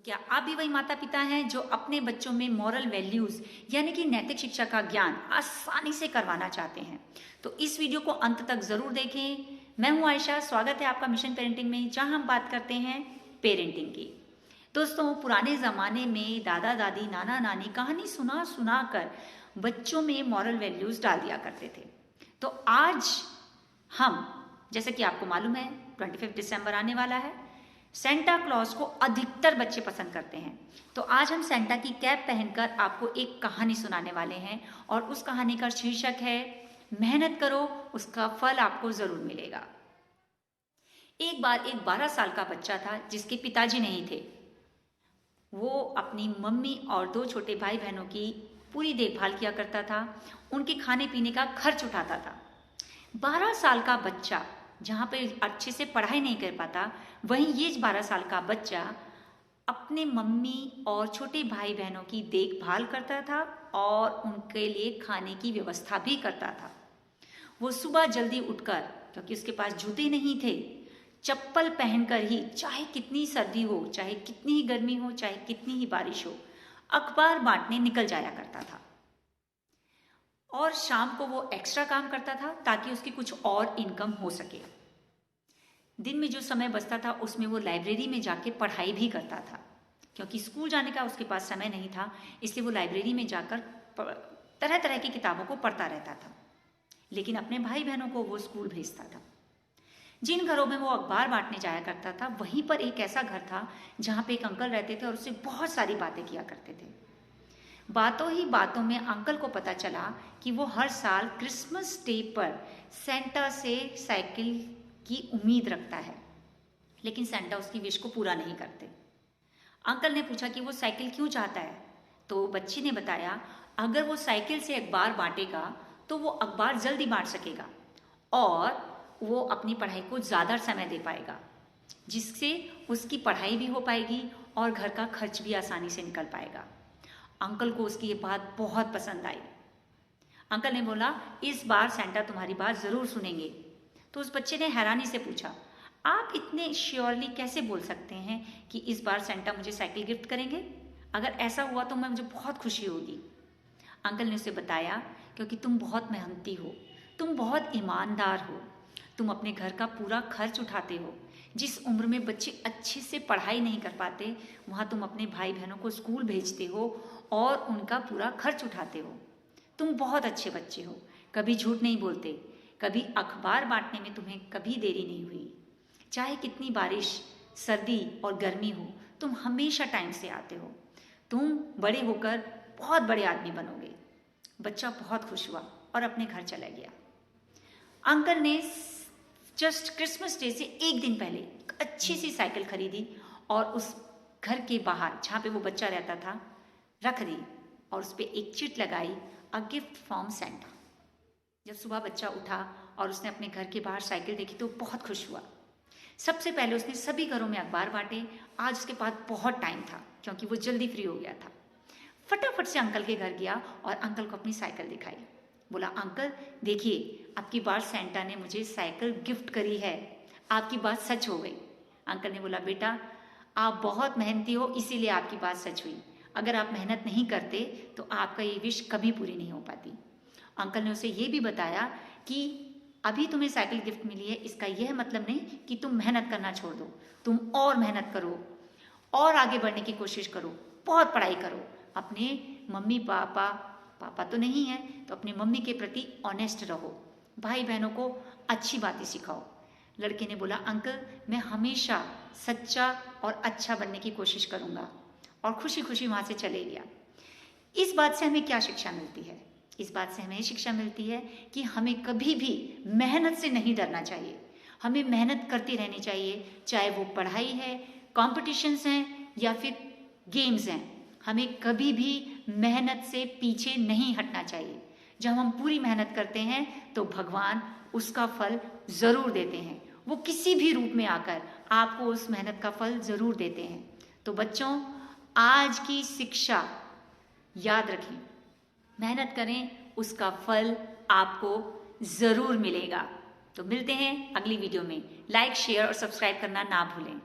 क्या आप भी वही माता पिता हैं जो अपने बच्चों में मॉरल वैल्यूज यानी कि नैतिक शिक्षा का ज्ञान आसानी से करवाना चाहते हैं? तो इस वीडियो को अंत तक जरूर देखें। मैं हूं आयशा, स्वागत है आपका मिशन पेरेंटिंग में, जहां हम बात करते हैं पेरेंटिंग की। दोस्तों, पुराने जमाने में दादा दादी नाना नानी कहानी सुना सुना कर बच्चों में मॉरल वैल्यूज डाल दिया करते थे। तो आज हम, जैसे कि आपको मालूम है 25 दिसंबर आने वाला है, सेंटा क्लॉज को अधिकतर बच्चे पसंद करते हैं। तो आज हम सेंटा की कैप पहनकर आपको एक कहानी सुनाने वाले हैं और उस कहानी का शीर्षक है मेहनत करो, उसका फल आपको जरूर मिलेगा। एक बार एक 12 साल का बच्चा था जिसके पिताजी नहीं थे। वो अपनी मम्मी और 2 छोटे भाई बहनों की पूरी देखभाल किया करता था, उनके खाने पीने का खर्च उठाता था। 12 साल का बच्चा जहाँ पे अच्छे से पढ़ाई नहीं कर पाता, वहीं ये 12 साल का बच्चा अपने मम्मी और छोटे भाई बहनों की देखभाल करता था और उनके लिए खाने की व्यवस्था भी करता था। वो सुबह जल्दी उठकर, क्योंकि उसके पास जूते नहीं थे, चप्पल पहनकर ही, चाहे कितनी सर्दी हो, चाहे कितनी ही गर्मी हो, चाहे कितनी ही बारिश हो, अखबार बांटने निकल जाया करता था। और शाम को वो एक्स्ट्रा काम करता था ताकि उसकी कुछ और इनकम हो सके। दिन में जो समय बचता था उसमें वो लाइब्रेरी में जाके पढ़ाई भी करता था, क्योंकि स्कूल जाने का उसके पास समय नहीं था, इसलिए वो लाइब्रेरी में जाकर तरह तरह की किताबों को पढ़ता रहता था। लेकिन अपने भाई बहनों को वो स्कूल भेजता था। जिन घरों में वो अखबार बांटने जाया करता था, वहीं पर एक ऐसा घर था जहाँ पे एक अंकल रहते थे और उससे बहुत सारी बातें किया करते थे। बातों ही बातों में अंकल को पता चला कि वो हर साल क्रिसमस डे पर सेंटा से साइकिल की उम्मीद रखता है, लेकिन सेंटा उसकी विश को पूरा नहीं करते। अंकल ने पूछा कि वो साइकिल क्यों चाहता है, तो बच्ची ने बताया, अगर वो साइकिल से अखबार बांटेगा तो वो अखबार जल्दी बांट सकेगा और वो अपनी पढ़ाई को ज़्यादा समय दे पाएगा, जिससे उसकी पढ़ाई भी हो पाएगी और घर का खर्च भी आसानी से निकल पाएगा। अंकल को उसकी ये बात बहुत पसंद आई। अंकल ने बोला, इस बार सेंटा तुम्हारी बात ज़रूर सुनेंगे। तो उस बच्चे ने हैरानी से पूछा, आप इतने श्योरली कैसे बोल सकते हैं कि इस बार सेंटा मुझे साइकिल गिफ्ट करेंगे? अगर ऐसा हुआ तो मुझे बहुत खुशी होगी। अंकल ने उसे बताया, क्योंकि तुम बहुत मेहनती हो, तुम बहुत ईमानदार हो, तुम अपने घर का पूरा खर्च उठाते हो। जिस उम्र में बच्चे अच्छे से पढ़ाई नहीं कर पाते, वहाँ तुम अपने भाई बहनों को स्कूल भेजते हो और उनका पूरा खर्च उठाते हो। तुम बहुत अच्छे बच्चे हो, कभी झूठ नहीं बोलते, कभी अखबार बांटने में तुम्हें कभी देरी नहीं हुई। चाहे कितनी बारिश, सर्दी और गर्मी हो, तुम हमेशा टाइम से आते हो। तुम बड़े होकर बहुत बड़े आदमी बनोगे। बच्चा बहुत खुश हुआ और अपने घर चला गया। अंकल ने जस्ट क्रिसमस डे से एक दिन पहले एक अच्छी सी साइकिल खरीदी और उस घर के बाहर जहाँ पे वो बच्चा रहता था रख दी और उस पर एक चिट लगाई, अ गिफ्ट फ्रॉम सेंटा। जब सुबह बच्चा उठा और उसने अपने घर के बाहर साइकिल देखी तो बहुत खुश हुआ। सबसे पहले उसने सभी घरों में अखबार बांटे। आज उसके पास बहुत टाइम था क्योंकि वो जल्दी फ्री हो गया था। फटाफट से अंकल के घर गया और अंकल को अपनी साइकिल दिखाई। बोला, अंकल देखिए, आपकी बार सेंटा ने मुझे साइकिल गिफ्ट करी है, आपकी बात सच हो गई। अंकल ने बोला, बेटा आप बहुत मेहनती हो, इसीलिए आपकी बात सच हुई। अगर आप मेहनत नहीं करते तो आपका ये विश कभी पूरी नहीं हो पाती। अंकल ने उसे ये भी बताया कि अभी तुम्हें साइकिल गिफ्ट मिली है, इसका यह मतलब नहीं कि तुम मेहनत करना छोड़ दो। तुम और मेहनत करो और आगे बढ़ने की कोशिश करो, बहुत पढ़ाई करो। अपने मम्मी पापा तो नहीं है तो अपनी मम्मी के प्रति ऑनेस्ट रहो, भाई बहनों को अच्छी बातें सिखाओ। लड़के ने बोला, अंकल मैं हमेशा सच्चा और अच्छा बनने की कोशिश करूँगा, और खुशी खुशी वहाँ से चले गया। इस बात से हमें क्या शिक्षा मिलती है? इस बात से हमें शिक्षा मिलती है कि हमें कभी भी मेहनत से नहीं डरना चाहिए। हमें मेहनत करती रहनी चाहिए, चाहे वो पढ़ाई है, कॉम्पिटिशन्स हैं या फिर गेम्स हैं। हमें कभी भी मेहनत से पीछे नहीं हटना चाहिए। जब हम पूरी मेहनत करते हैं तो भगवान उसका फल ज़रूर देते हैं। वो किसी भी रूप में आकर आपको उस मेहनत का फल ज़रूर देते हैं। तो बच्चों, आज की शिक्षा याद रखें, मेहनत करें, उसका फल आपको ज़रूर मिलेगा। तो मिलते हैं अगली वीडियो में। लाइक, शेयर और सब्सक्राइब करना ना भूलें।